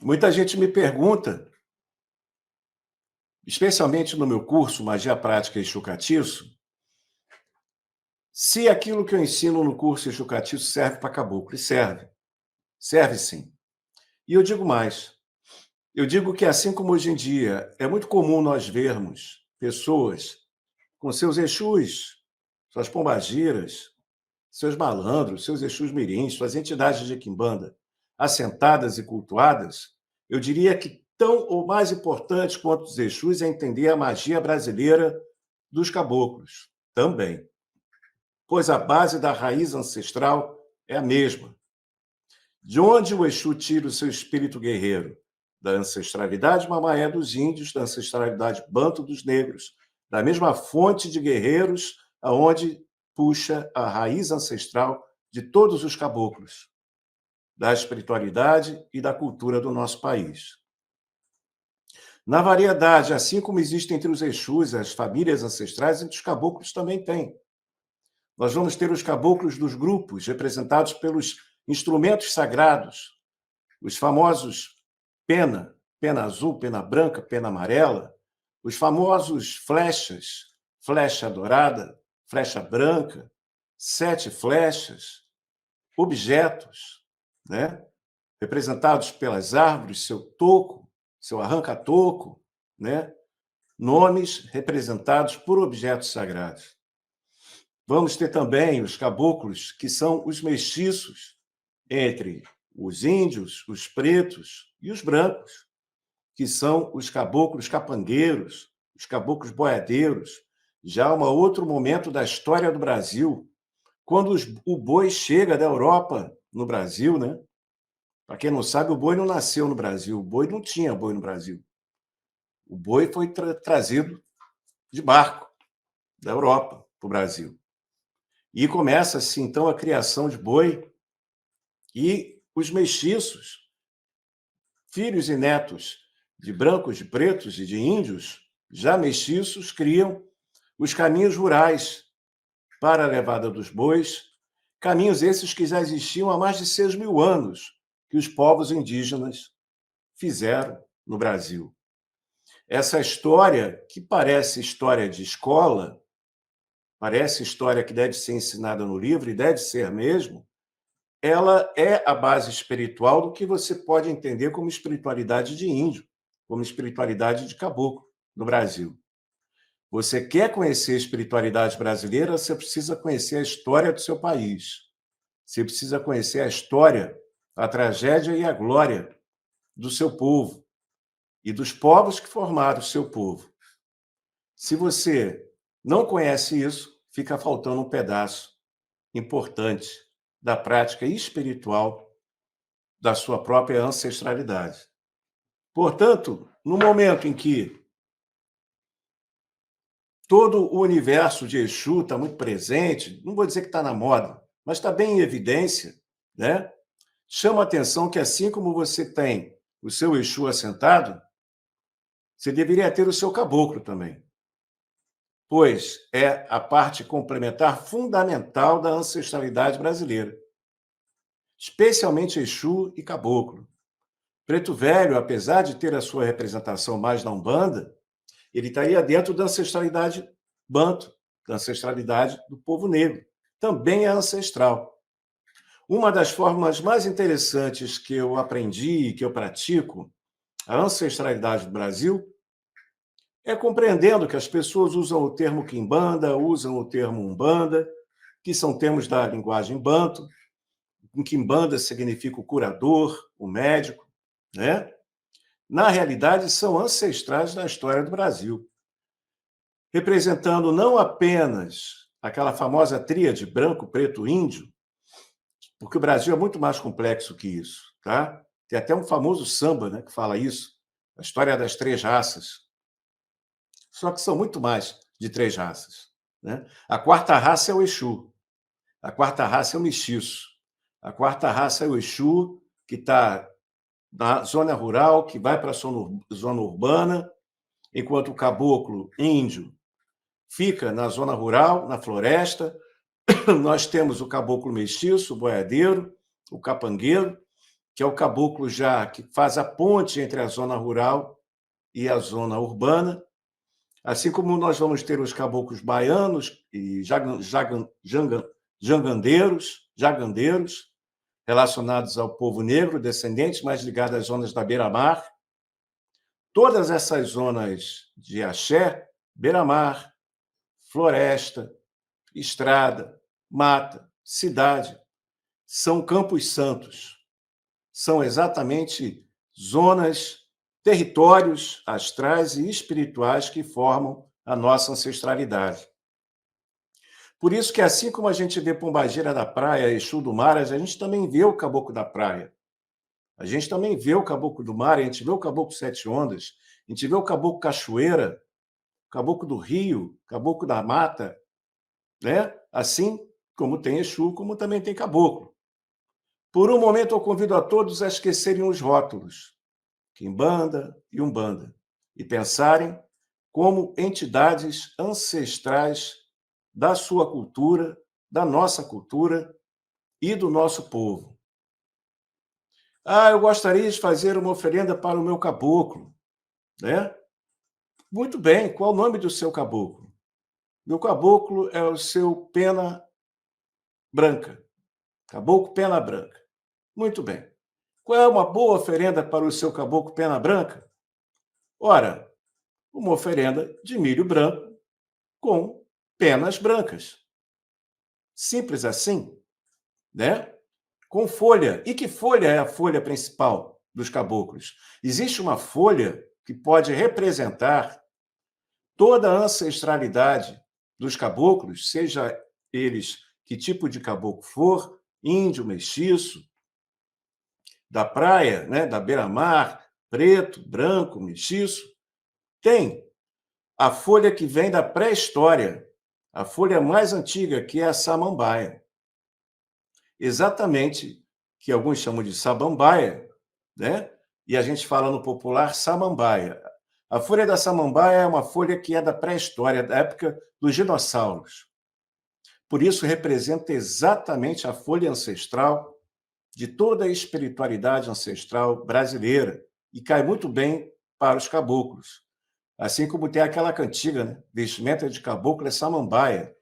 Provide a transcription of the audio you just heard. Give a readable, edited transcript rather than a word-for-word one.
Muita gente me pergunta, especialmente no meu curso Magia Prática Exu Catiço, se aquilo que eu ensino no curso Exu Catiço serve para caboclo. E serve. Serve sim. E eu digo mais. Eu digo que assim como hoje em dia é muito comum nós vermos pessoas com seus Exus, suas pombagiras, seus malandros, seus Exus mirins, suas entidades de quimbanda assentadas e cultuadas, eu diria que tão ou mais importante quanto os Exus é entender a magia brasileira dos caboclos também, pois a base da raiz ancestral é a mesma. De onde o Exu tira o seu espírito guerreiro? Da ancestralidade mamaé dos índios, da ancestralidade banto dos negros, da mesma fonte de guerreiros aonde puxa a raiz ancestral de todos os caboclos, da espiritualidade e da cultura do nosso país. Na variedade, assim como existe entre os Exus, as famílias ancestrais, entre os caboclos também tem. Nós vamos ter os caboclos dos grupos, representados pelos instrumentos sagrados, os famosos pena, pena azul, pena branca, pena amarela, os famosos flechas, flecha dourada, flecha branca, 7 flechas, objetos, né? Representados pelas árvores, seu toco, seu arranca-toco, né? Nomes representados por objetos sagrados. Vamos ter também os caboclos, que são os mestiços entre os índios, os pretos e os brancos, que são os caboclos capangueiros, os caboclos boiadeiros. Já um outro momento da história do Brasil, quando o boi chega da Europa no Brasil, né? Para quem não sabe, o boi não nasceu no Brasil, o boi não tinha boi no Brasil. O boi foi trazido de barco da Europa para o Brasil. E começa-se, então, a criação de boi e os mestiços, filhos e netos de brancos, de pretos e de índios, já mestiços, criam os caminhos rurais para a levada dos bois, caminhos esses que já existiam há mais de 6.000 anos, que os povos indígenas fizeram no Brasil. Essa história, que parece história de escola, parece história que deve ser ensinada no livro, e deve ser mesmo, ela é a base espiritual do que você pode entender como espiritualidade de índio, como espiritualidade de caboclo no Brasil. Você quer conhecer a espiritualidade brasileira, você precisa conhecer a história do seu país. Você precisa conhecer a história, a tragédia e a glória do seu povo e dos povos que formaram o seu povo. Se você não conhece isso, fica faltando um pedaço importante da prática espiritual da sua própria ancestralidade. Portanto, no momento em que todo o universo de Exu está muito presente, não vou dizer que está na moda, mas está bem em evidência, né? Chama a atenção que, assim como você tem o seu Exu assentado, você deveria ter o seu caboclo também, pois é a parte complementar fundamental da ancestralidade brasileira, especialmente Exu e caboclo. Preto Velho, apesar de ter a sua representação mais na Umbanda, ele estaria dentro da ancestralidade banto, da ancestralidade do povo negro. Também é ancestral. Uma das formas mais interessantes que eu aprendi e que eu pratico a ancestralidade do Brasil é compreendendo que as pessoas usam o termo quimbanda, usam o termo umbanda, que são termos da linguagem banto. Em quimbanda significa o curador, o médico, né? Na realidade, são ancestrais da história do Brasil, representando não apenas aquela famosa tríade branco, preto, índio, porque o Brasil é muito mais complexo que isso, tá? Tem até um famoso samba, né, que fala isso, a história das 3 raças. Só que são muito mais de 3 raças, né? A quarta raça é o Exu, a quarta raça é o mestiço, a quarta raça é o Exu que está na zona rural, que vai para a zona urbana, enquanto o caboclo índio fica na zona rural, na floresta. Nós temos o caboclo mestiço, o boiadeiro, o capangueiro, que é o caboclo já que faz a ponte entre a zona rural e a zona urbana, assim como nós vamos ter os caboclos baianos e jagandeiros, relacionados ao povo negro, descendentes mais ligados às zonas da beira-mar. Todas essas zonas de axé, beira-mar, floresta, estrada, mata, cidade, são campos santos. São exatamente zonas, territórios astrais e espirituais que formam a nossa ancestralidade. Por isso que, assim como a gente vê Pombagira da praia, Exu do mar, a gente também vê o Caboclo da praia. A gente também vê o Caboclo do mar, a gente vê o Caboclo Sete Ondas, a gente vê o Caboclo Cachoeira, o Caboclo do Rio, Caboclo da Mata, né? Assim como tem Exu, como também tem Caboclo. Por um momento, eu convido a todos a esquecerem os rótulos, Quimbanda e Umbanda, e pensarem como entidades ancestrais da sua cultura, da nossa cultura e do nosso povo. Ah, eu gostaria de fazer uma oferenda para o meu caboclo, né? Muito bem, qual o nome do seu caboclo? Meu caboclo é o seu Pena Branca, Caboclo Pena Branca. Muito bem. Qual é uma boa oferenda para o seu caboclo Pena Branca? Ora, uma oferenda de milho branco com penas brancas. Simples assim, né? Com folha. E que folha é a folha principal dos caboclos? Existe uma folha que pode representar toda a ancestralidade dos caboclos, seja eles que tipo de caboclo for, índio, mestiço, da praia, né, da beira-mar, preto, branco, mestiço. Tem a folha que vem da pré-história, a folha mais antiga, que é a samambaia. Exatamente, que alguns chamam de sabambaia, né? E a gente fala no popular samambaia. A folha da samambaia é uma folha que é da pré-história, da época dos dinossauros. Por isso, representa exatamente a folha ancestral de toda a espiritualidade ancestral brasileira e cai muito bem para os caboclos. Assim como tem aquela cantiga, né? Vestimenta de caboclo é samambaia.